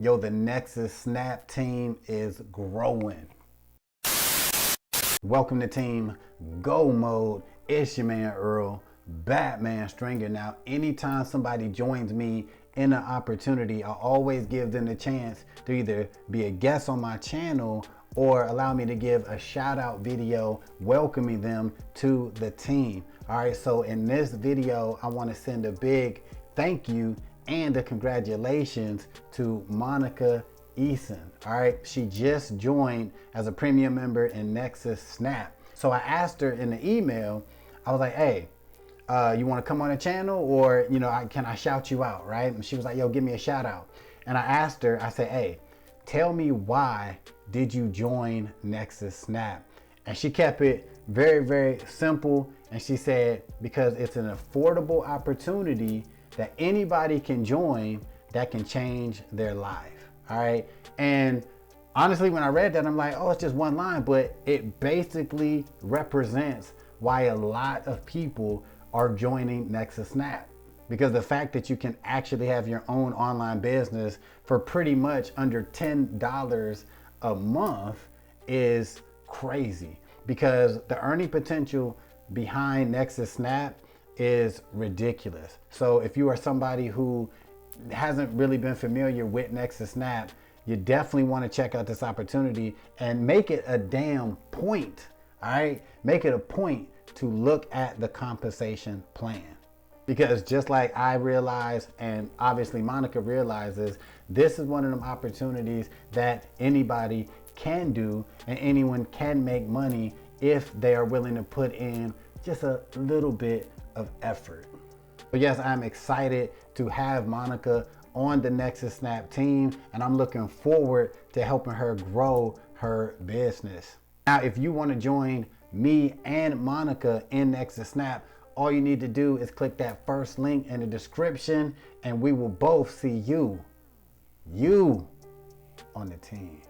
Yo, the Nexus Snap team is growing. Welcome to Team Go Mode. It's your man Earl, Batman Stringer. Now, anytime somebody joins me in an opportunity, I always give them the chance to either be a guest on my channel or allow me to give a shout out video welcoming them to the team. All right, so in this video, I want to send a big thank you and a congratulations to Monica Eason. All right, she just joined as a premium member in Nexus Snap. So I asked her in the email, I was like, hey, you want to come on the channel, or can I shout you out, right? And she was like, yo, give me a shout out. And I asked her, I said, hey, tell me, why did you join Nexus Snap? And she kept it very, very simple. And she said, because it's an affordable opportunity that anybody can join that can change their life. All right. And honestly, when I read that, I'm like, oh, it's just one line, but it basically represents why a lot of people are joining Nexus Snap. Because the fact that you can actually have your own online business for pretty much under $10 a month is crazy, because the earning potential behind Nexus Snap is ridiculous. So if you are somebody who hasn't really been familiar with Nexus Snap, you definitely want to check out this opportunity and make it a damn point. All right, make it a point to look at the compensation plan, because just like I realize, and obviously Monica realizes, this is one of them opportunities that anybody can do and anyone can make money if they are willing to put in just a little bit of effort. But yes, I'm excited to have Monica on the Nexus Snap team, and I'm looking forward to helping her grow her business. Now, if you want to join me and Monica in Nexus Snap, all you need to do is click that first link in the description, and we will both see you on the team.